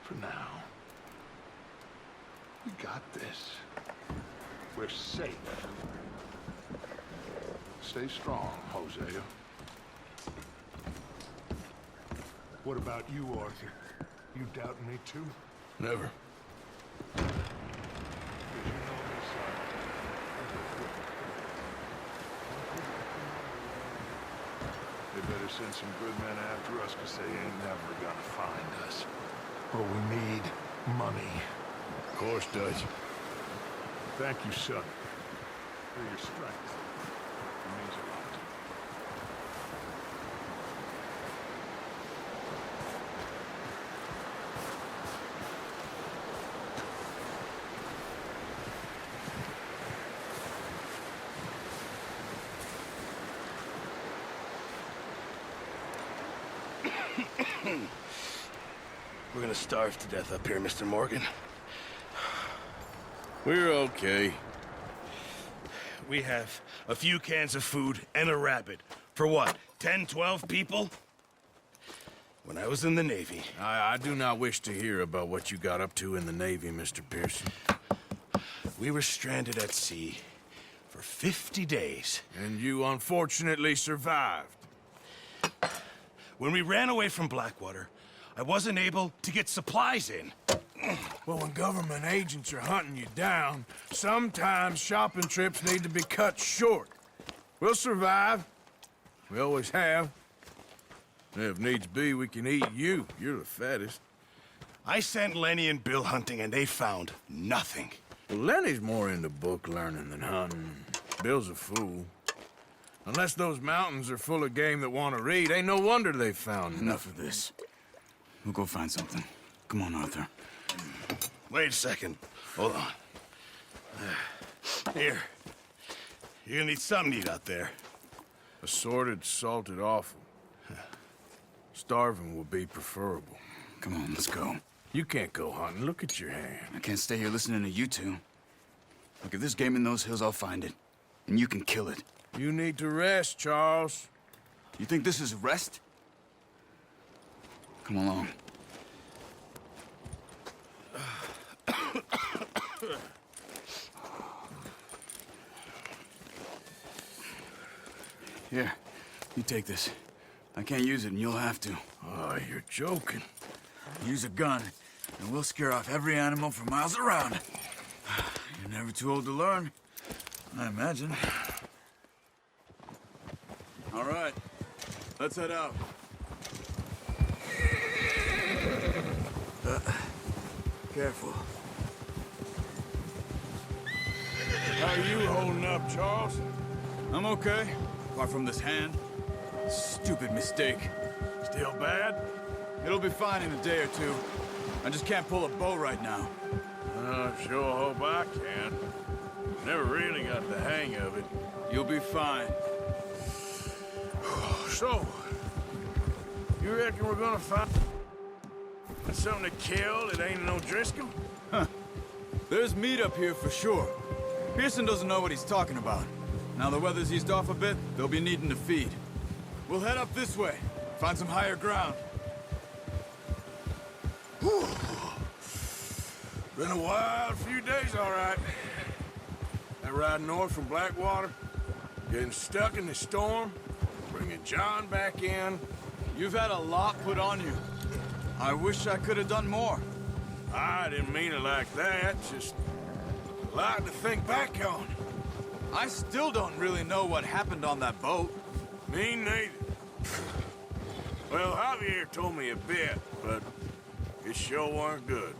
For now. We got this. We're safe. Stay strong, Hosea. What about you, Arthur? You doubting me too? Never. They better send some good men after us, because they ain't never gonna find us. But we need money. Of course, Dutch. Thank you, son. For your strength. It means a lot. We're gonna starve to death up here, Mr. Morgan. We're okay. We have a few cans of food and a rabbit. For what, 10, 12 people? When I was in the Navy... I do not wish to hear about what you got up to in the Navy, Mr. Pearson. We were stranded at sea for 50 days. And you unfortunately survived. When we ran away from Blackwater, I wasn't able to get supplies in. Well, when government agents are hunting you down, sometimes shopping trips need to be cut short. We'll survive. We always have. And if needs be, we can eat you. You're the fattest. I sent Lenny and Bill hunting, and they found nothing. Well, Lenny's more into book learning than hunting. Bill's a fool. Unless those mountains are full of game that want to read, ain't no wonder they found Enough of this. We'll go find something. Come on, Arthur. Wait a second. Hold on. Here. You're gonna need something to eat out there. Assorted, salted offal. Starving would be preferable. Come on, let's go. You can't go hunting. Look at your hand. I can't stay here listening to you two. Look, if there's game in those hills, I'll find it. And you can kill it. You need to rest, Charles. You think this is rest? Come along. Here, you take this. I can't use it, and you'll have to. Oh, you're joking. Use a gun, and we'll scare off every animal for miles around. You're never too old to learn, I imagine. All right, let's head out. Careful. How are you holding up, Charles? I'm okay, apart from this hand. Stupid mistake. Still bad? It'll be fine in a day or two. I just can't pull a bow right now. I sure hope I can. Never really got the hang of it. You'll be fine. So, you reckon we're gonna find something to kill that ain't no Driscoll? There's meat up here for sure. Pearson doesn't know what he's talking about. Now the weather's eased off a bit, they'll be needing to feed. We'll head up this way, find some higher ground. Whew. Been a wild few days, all right. That ride north from Blackwater, getting stuck in the storm, bringing John back in. You've had a lot put on you. I wish I could have done more. I didn't mean it like that, just a lot to think back on. I still don't really know what happened on that boat. Me neither. Well, Javier told me a bit, but it sure weren't good.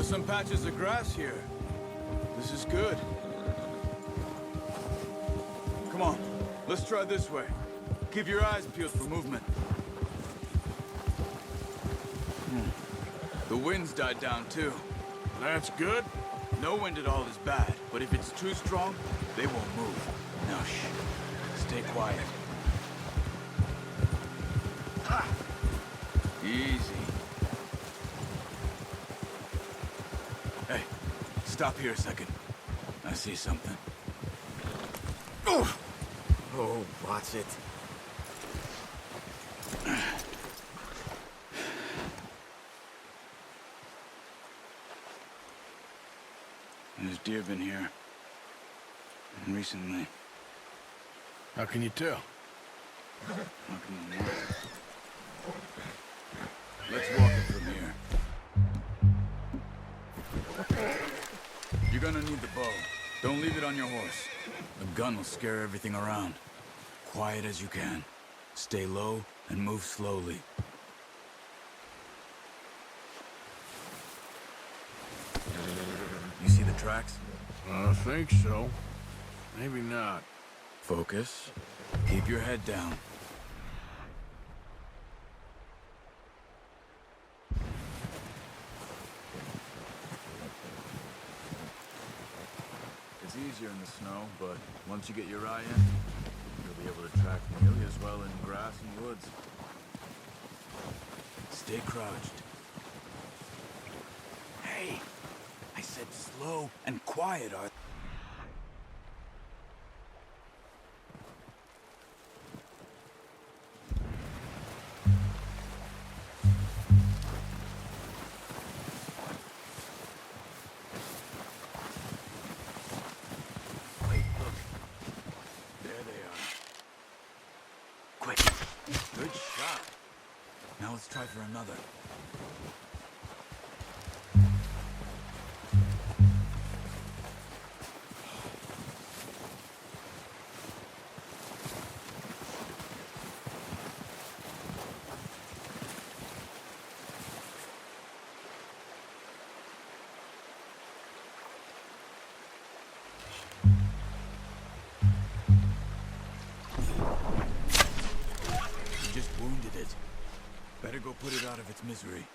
There's some patches of grass here. This is good. Come on, let's try this way. Keep your eyes peeled for movement. The wind's died down too. That's good. No wind at all is bad, but if it's too strong, they won't move. Now shh. Stay quiet. Ha! Easy. Hey, stop here a second. I see something. Oh, watch it. There's deer been here. Recently. How can you tell? How can you know? Let's walk it from here. You're gonna need the bow. Don't leave it on your horse. A gun will scare everything around. Quiet as you can. Stay low and move slowly. You see the tracks? I think so. Maybe not. Focus. Keep your head down. It's easier in the snow, but once you get your eye in, you'll be able to track nearly as well in grass and woods. Stay crouched. Hey! I said slow and quiet, Arthur. Wait, look. There they are. Quick. Good shot. Now let's try for another. Just wounded it. Better go put it out of its misery.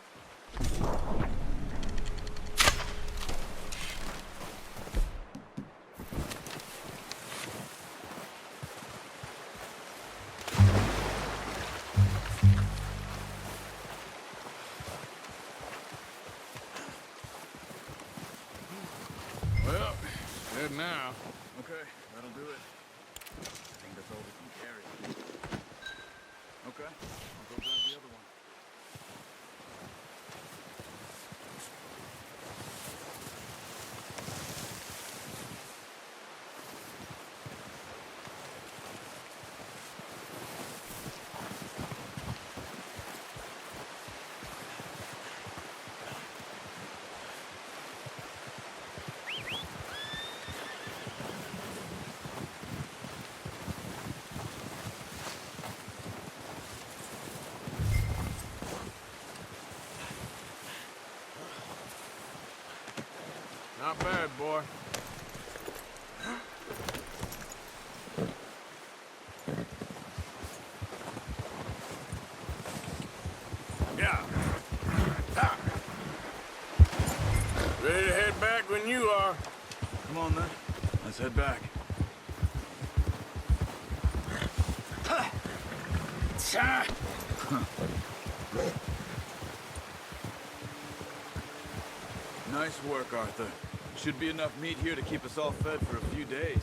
Well, dead now. Okay, that'll do it. I think that's all we can carry. Okay, I'll go grab the other one. Not bad, boy. Yeah. Ah. Ready to head back when you are. Come on then, let's head back. Nice work, Arthur. Should be enough meat here to keep us all fed for a few days.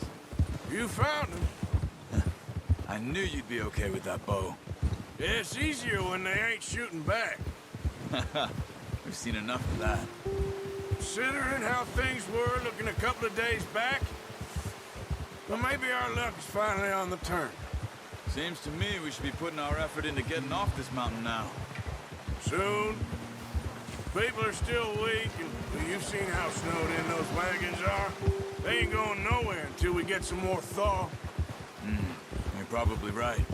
You found him. I knew you'd be okay with that bow. Yeah, it's easier when they ain't shooting back. We've seen enough of that. Considering how things were looking a couple of days back, well, maybe our luck is finally on the turn. Seems to me we should be putting our effort into getting off this mountain now. Soon. People are still weak, and you've seen how snowed in those wagons are. They ain't going nowhere until we get some more thaw. You're probably right.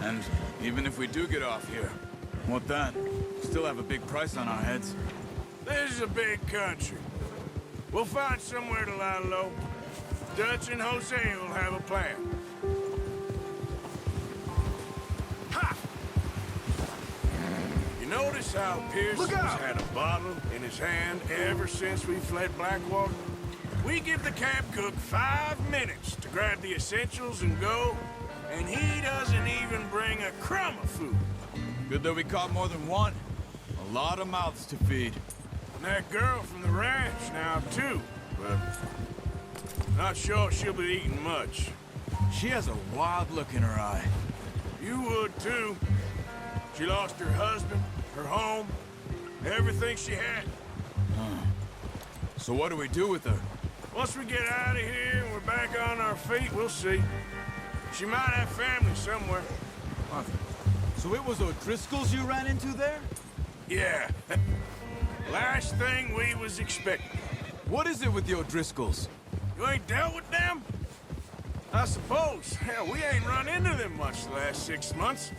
And even if we do get off here, what then? We still have a big price on our heads. This is a big country. We'll find somewhere to lie low. Dutch and Jose will have a plan. Ha! You notice how Pierce has had a bottle in his hand ever since we fled Blackwater? We give the camp cook 5 minutes to grab the essentials and go, and he doesn't even bring a crumb of food. Good that we caught more than one. A lot of mouths to feed. And that girl from the ranch now, too. But not sure she'll be eating much. She has a wild look in her eye. You would, too. She lost her husband, her home, everything she had. So what do we do with her? Once we get out of here and we're back on our feet, we'll see. She might have family somewhere. So it was O'Driscoll's you ran into there? Yeah. Last thing we was expecting. What is it with the O'Driscolls? You ain't dealt with them? I suppose. Hell, we ain't run into them much the last 6 months.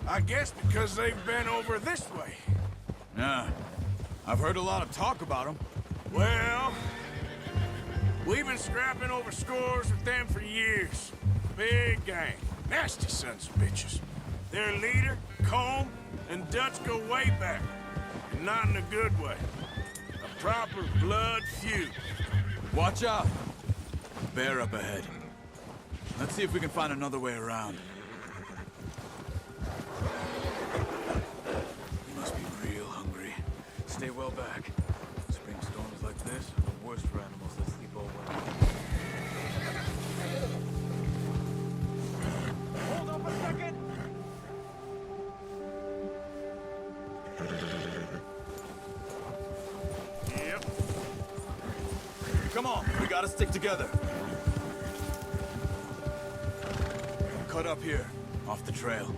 I guess because they've been over this way. Nah. I've heard a lot of talk about them. Well, we've been scrapping over scores with them for years. Big gang. Nasty sons of bitches. Their leader, Combe, and Dutch go way back. And not in a good way. A proper blood feud. Watch out. Bear up ahead. Let's see if we can find another way around. You must be real hungry. Stay well back. Spring storms like this are the worst for animals that sleep all winter. Hold up a second! Yep. Come on, we gotta stick together. Cut up here, off the trail.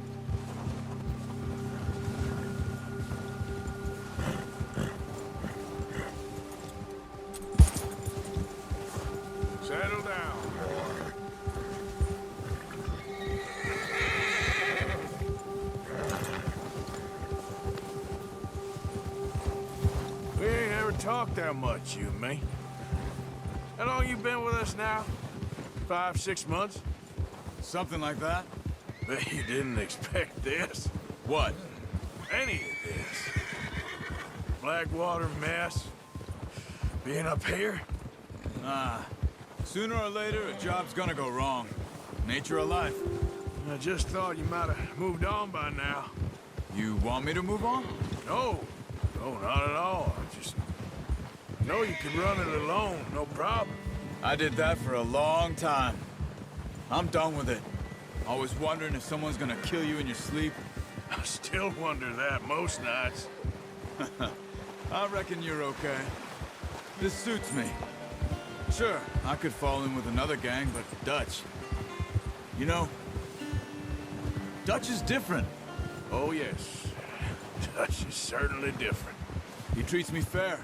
Settle down. We ain't ever talked that much, you and me. How long you been with us now? 5, 6 months? Something like that? Bet you didn't expect this. What? Any of this. Blackwater mess. Being up here? Sooner or later, a job's gonna go wrong. Nature of life. I just thought you might have moved on by now. You want me to move on? No. No, not at all. I just know you could run it alone, no problem. I did that for a long time. I'm done with it. Always wondering if someone's gonna kill you in your sleep. I still wonder that most nights. I reckon you're okay. This suits me. Sure, I could fall in with another gang, but Dutch... You know, Dutch is different. Oh, yes. Dutch is certainly different. He treats me fair.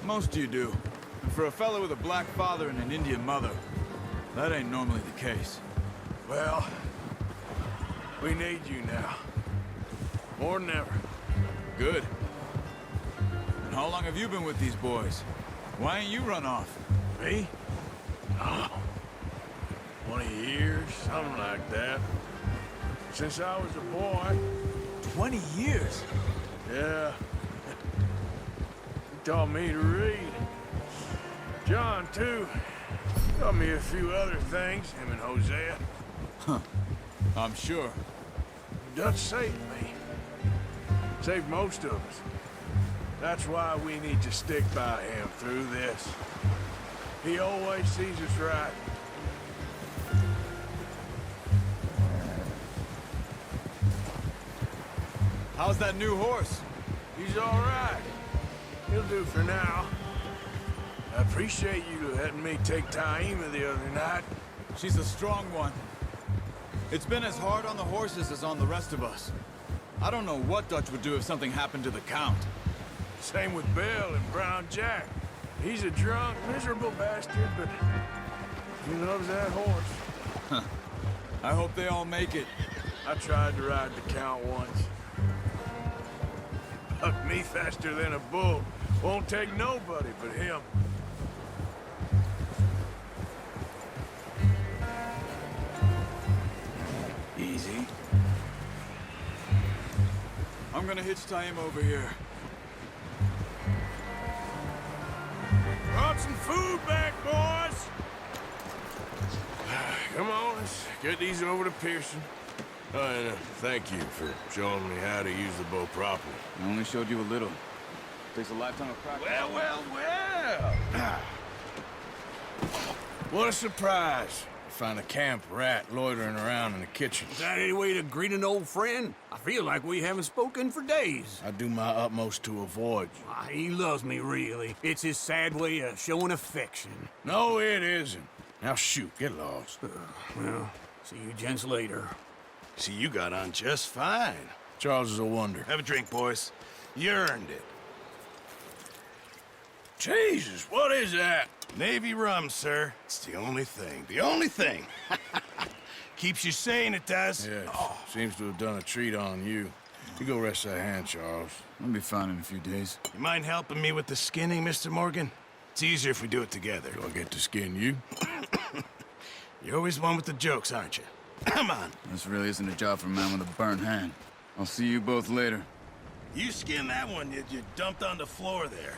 Most of you do. And for a fellow with a black father and an Indian mother, that ain't normally the case. Well, we need you now. More than ever. Good. And how long have you been with these boys? Why ain't you run off? Me? Oh, 20 years, something like that. Since I was a boy. 20 years? Yeah. He taught me to read. John, too. Taught me a few other things, him and Hosea. I'm sure. Dutch saved me. Saved most of us. That's why we need to stick by him through this. He always sees us right. How's that new horse? He's all right. He'll do for now. I appreciate you letting me take Taima the other night. She's a strong one. It's been as hard on the horses as on the rest of us. I don't know what Dutch would do if something happened to the Count. Same with Bill and Brown Jack. He's a drunk, miserable bastard, but he loves that horse. I hope they all make it. I tried to ride the Count once. Fuck, me faster than a bull. Won't take nobody but him. Easy. I'm gonna hitch tie him over here. Brought some food back, boys! Come on, let's get these over to Pearson. And thank you for showing me how to use the bow properly. I only showed you a little. Takes a lifetime of practice. Well! What a surprise. Find a camp rat loitering around in the kitchen. Is that any way to greet an old friend? I feel like we haven't spoken for days. I do my utmost to avoid you. He loves me, really. It's his sad way of showing affection. No, it isn't. Now shoot, get lost. Well, see you gents later. See, you got on just fine. Charles is a wonder. Have a drink, boys. You earned it. Jesus, what is that? Navy rum, sir. It's the only thing. The only thing. Keeps you sane, it does. Yes, seems to have done a treat on you. You go rest that hand, Charles. I'll be fine in a few days. You mind helping me with the skinning, Mr. Morgan? It's easier if we do it together. Do I get to skin you? You're always one with the jokes, aren't you? Come on. This really isn't a job for a man with a burnt hand. I'll see you both later. You skin that one you dumped on the floor there.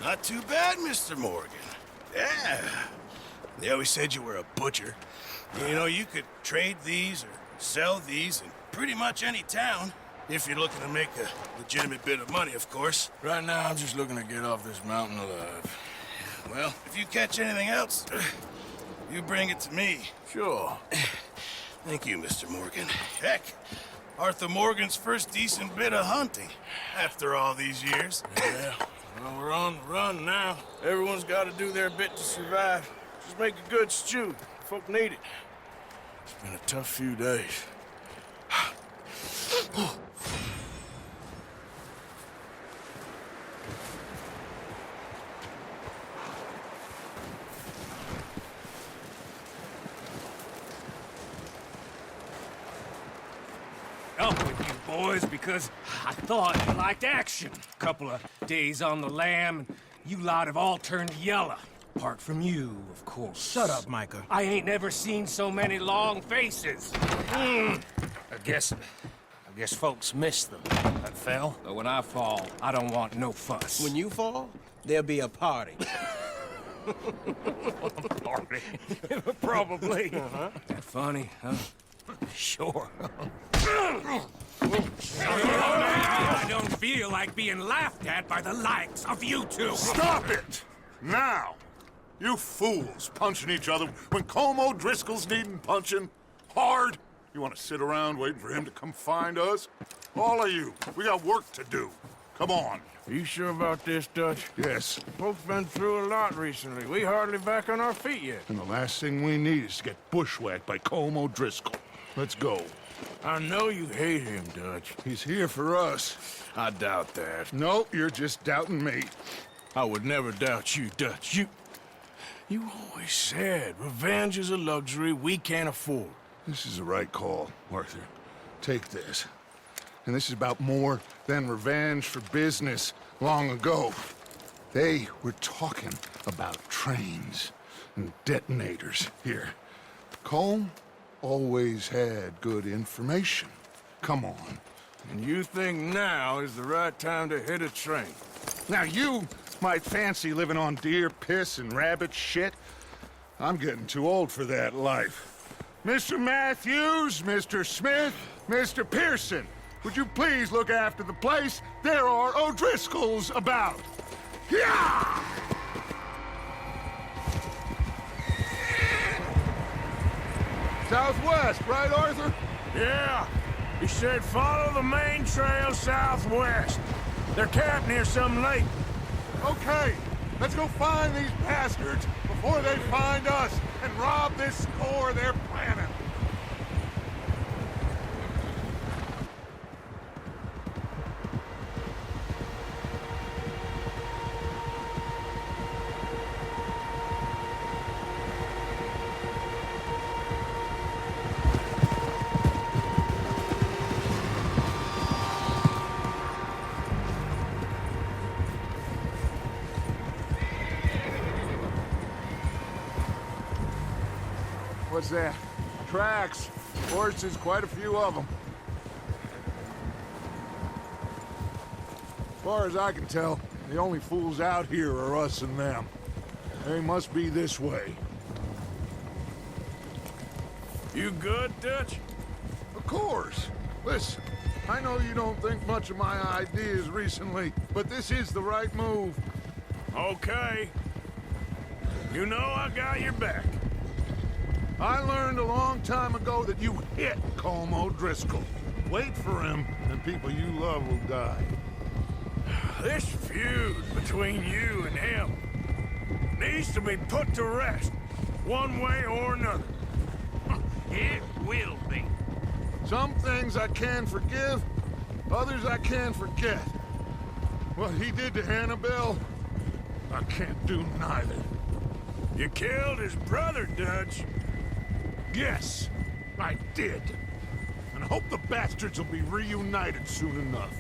Not too bad, Mr. Morgan. Yeah. They always said you were a butcher. You know, you could trade these or sell these in pretty much any town. If you're looking to make a legitimate bit of money, of course. Right now, I'm just looking to get off this mountain alive. Well, if you catch anything else, you bring it to me. Sure. Thank you, Mr. Morgan. Heck, Arthur Morgan's first decent bit of hunting after all these years. Yeah. Well, we're on the run now. Everyone's got to do their bit to survive. Just make a good stew. Folk need it. It's been a tough few days. Up with you boys because I thought you liked action. Couple of days on the lam, and you lot have all turned yellow. Apart from you, of course. Shut up, Micah. I ain't never seen so many long faces. I guess folks miss them. That fell. But when I fall, I don't want no fuss. When you fall, there'll be a party. Party. Probably. That funny, huh? Sure. I don't feel like being laughed at by the likes of you two. Stop it! Now! You fools punching each other when Colm O'Driscoll's needing punching. Hard! You want to sit around waiting for him to come find us? All of you, we got work to do. Come on. Are you sure about this, Dutch? Yes. Folks been through a lot recently. We hardly back on our feet yet. And the last thing we need is to get bushwhacked by Colm O'Driscoll. Let's go. I know you hate him, Dutch. He's here for us. I doubt that. No, you're just doubting me. I would never doubt you, Dutch. You always said revenge is a luxury we can't afford. This is the right call, Arthur. Take this. And this is about more than revenge for business long ago. They were talking about trains and detonators here. Colm always had good information. Come on. And you think now is the right time to hit a train? Now you might fancy living on deer piss and rabbit shit. I'm getting too old for that life. Mr. Matthews, Mr. Smith, Mr. Pearson, would you please look after the place? There are O'Driscolls about. Yeah! Southwest, right, Arthur? Yeah. He said follow the main trail southwest. They're camped near some lake. Okay, let's go find these bastards before they find us and rob this score they're planning. What's that? Tracks. Horses, quite a few of them. As far as I can tell, the only fools out here are us and them. They must be this way. You good, Dutch? Of course. Listen, I know you don't think much of my ideas recently, but this is the right move. Okay. You know I got your back. I learned a long time ago that you hit Colm O'Driscoll. Wait for him, and people you love will die. This feud between you and him needs to be put to rest, one way or another. It will be. Some things I can forgive, others I can forget. What he did to Annabelle, I can't do neither. You killed his brother, Dutch. Yes, I did. And I hope the bastards will be reunited soon enough.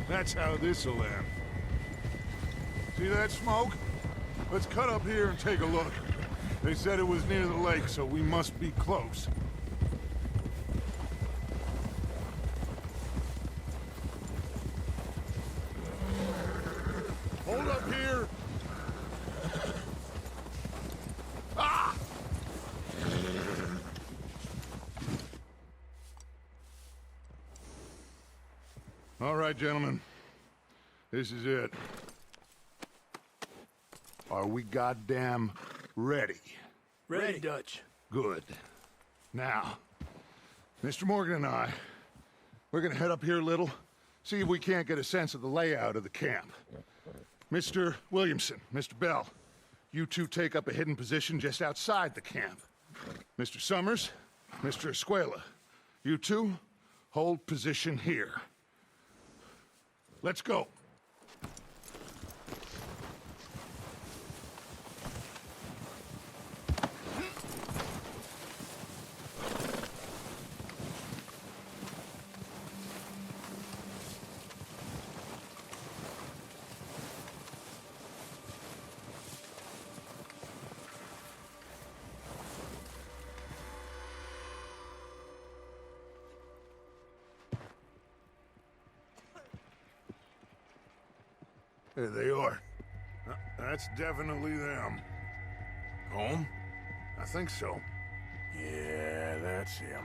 That's how this'll end. See that smoke? Let's cut up here and take a look. They said it was near the lake, so we must be close. Hold up here! Ah! All right, gentlemen. This is it. Are we goddamn ready? Ready, Dutch. Good. Now, Mr. Morgan and I, we're gonna head up here a little, see if we can't get a sense of the layout of the camp. Mr. Williamson, Mr. Bell, you two take up a hidden position just outside the camp. Mr. Summers, Mr. Escuela, you two hold position here. Let's go. There they are. That's definitely them. Home? I think so. Yeah, that's him.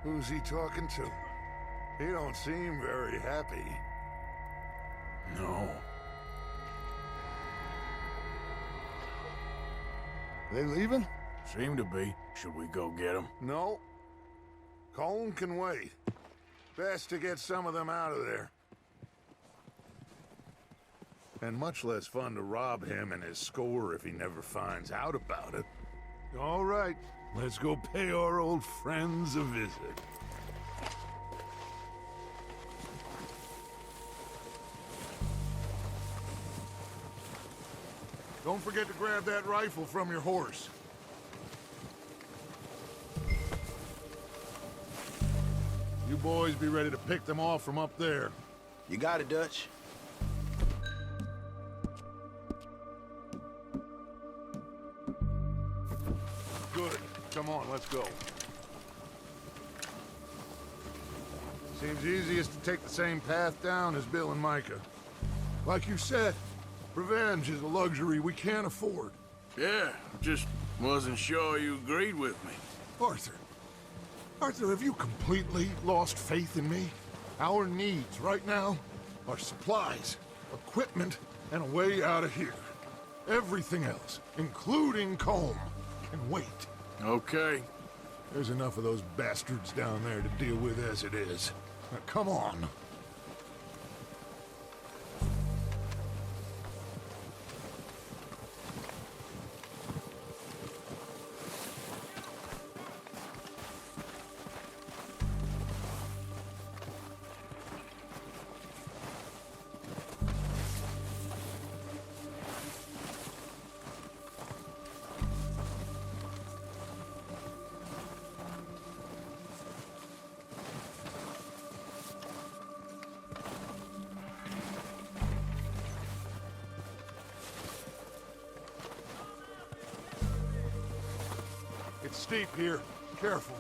Who's he talking to? He don't seem very happy. No. They leaving? Seem to be. Should we go get him? No. Colm can wait. Best to get some of them out of there. And much less fun to rob him and his score if he never finds out about it. All right, let's go pay our old friends a visit. Don't forget to grab that rifle from your horse. You boys be ready to pick them off from up there. You got it, Dutch. Good. Come on, let's go. Seems easiest to take the same path down as Bill and Micah. Like you said, revenge is a luxury we can't afford. Yeah, just wasn't sure you agreed with me. Arthur. Arthur, have you completely lost faith in me? Our needs right now are supplies, equipment, and a way out of here. Everything else, including Colm, can wait. Okay. There's enough of those bastards down there to deal with as it is. Now, come on. It's steep here. Careful.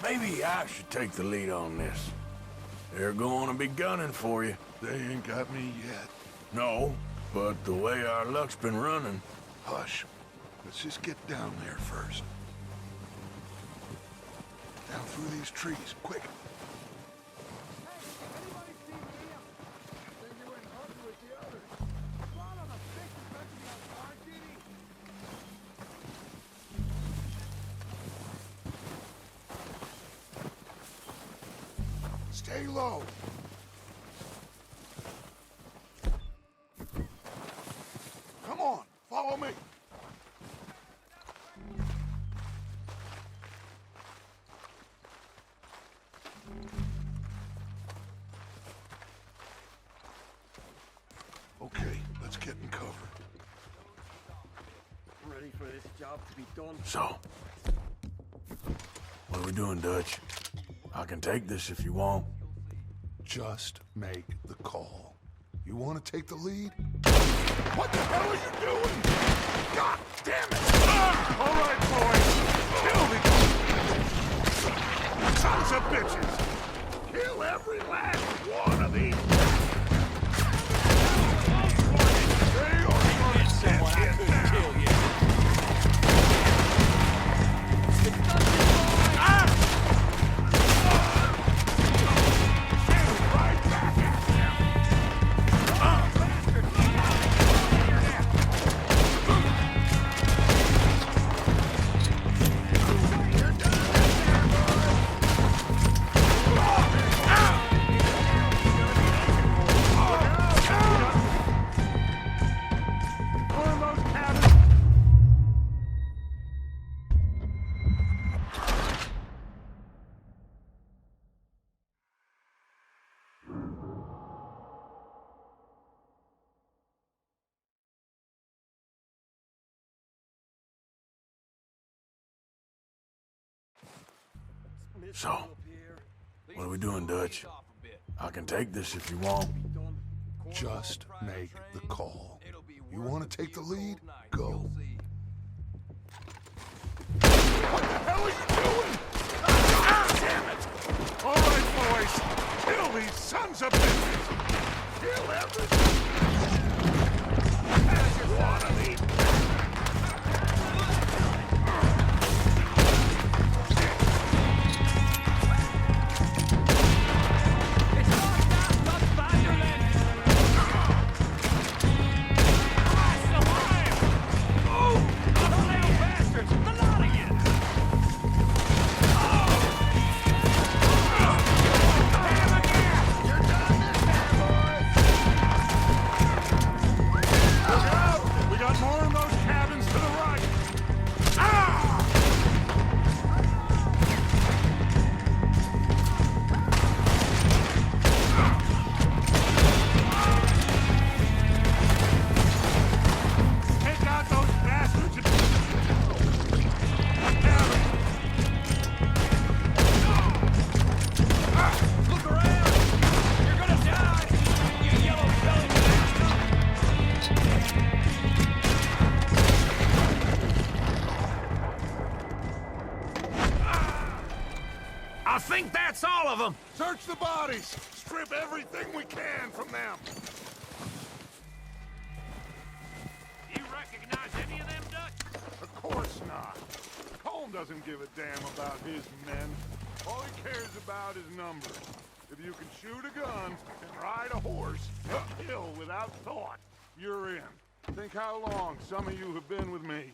Maybe I should take the lead on this. They're going to be gunning for you. They ain't got me yet. No, but the way our luck's been running... Hush. Let's just get down there first. Down through these trees, quick. Stay low. Come on, follow me. Okay, let's get in cover. Ready for this job to be done. So, what are we doing, Dutch? I can take this if you want. Just make the call. You want to take the lead? What the hell are you doing? God damn it! All right, boys. Kill me! Sons of bitches! Kill every last one of these! They are gonna get hit now. So, what are we doing, Dutch? I can take this if you want. Just make the call. You want to take the lead? Go. What the hell are you doing? Ah, damn it! All right, boys. Kill these sons of bitches. Kill everything. That's one of these. I think that's all of them! Search the bodies! Strip everything we can from them! You recognize any of them, Dutch? Of course not. Colm doesn't give a damn about his men. All he cares about is numbers. If you can shoot a gun and ride a horse uphill without thought, you're in. Think how long some of you have been with me.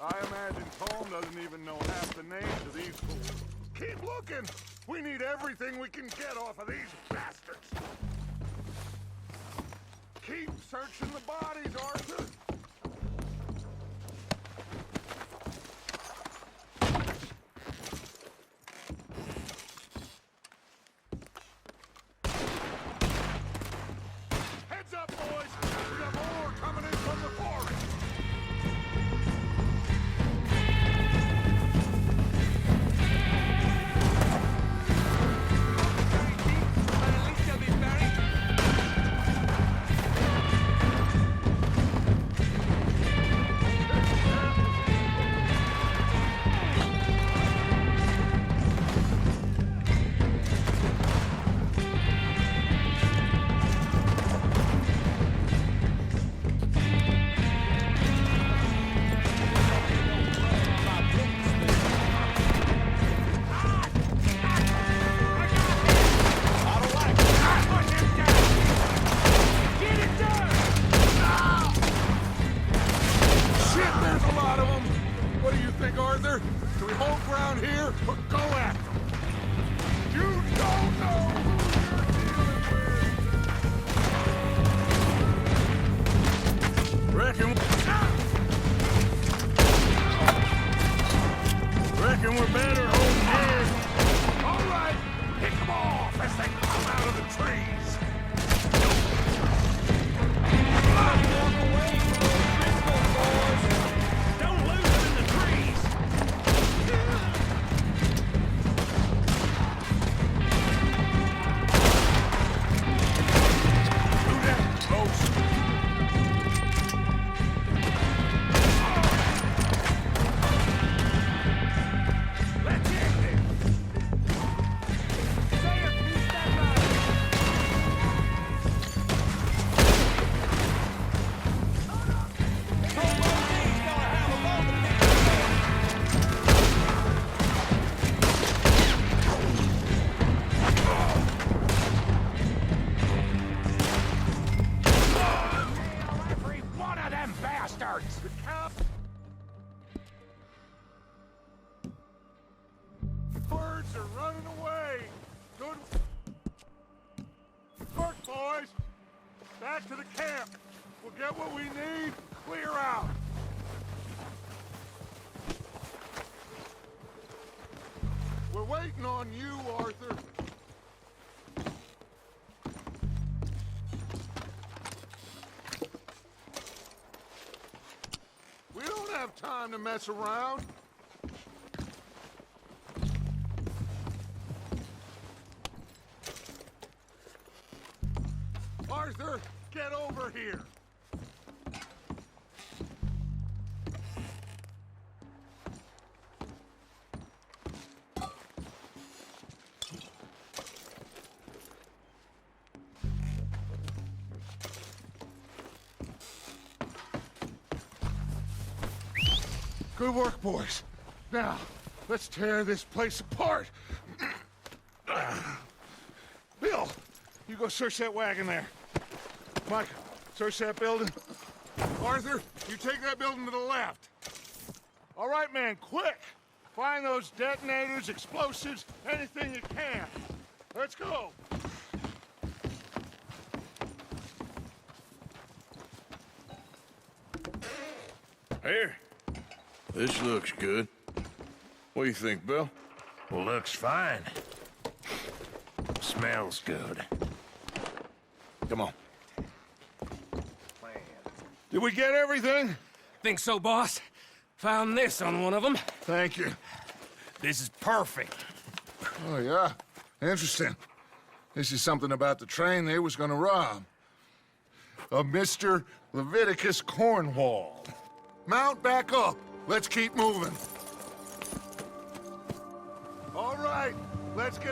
I imagine Colm doesn't even know half the names of these fools. Keep looking! We need everything we can get off of these bastards! Keep searching the bodies, Arthur! think, Arthur? Do we hold ground here or go after them? You don't know who you're dealing with! Reckon we're better holding here. All right, pick them off as they come out of the trees. Don't lose them in the trees! Do that, folks. Let's get there! Say a piece that every one of them bastards! The cap! Birds are running away. Good work, boys. Back to the camp. We'll get what we need. Clear out. We're waiting on you, Arthur. We don't have time to mess around. Arthur, get over here! Good work, boys. Now, let's tear this place apart. Bill, you go search that wagon there. Mike, search that building. Arthur, you take that building to the left. All right, man, quick! Find those detonators, explosives, anything you can. Let's go. Here. This looks good. What do you think, Bill? Looks fine. Smells good. Come on. Did we get everything? Think so, boss? Found this on one of them. Thank you. This is perfect. Oh, yeah? Interesting. This is something about the train they was gonna rob. A Mr. Leviticus Cornwall. Mount back up. Let's keep moving. All right, let's get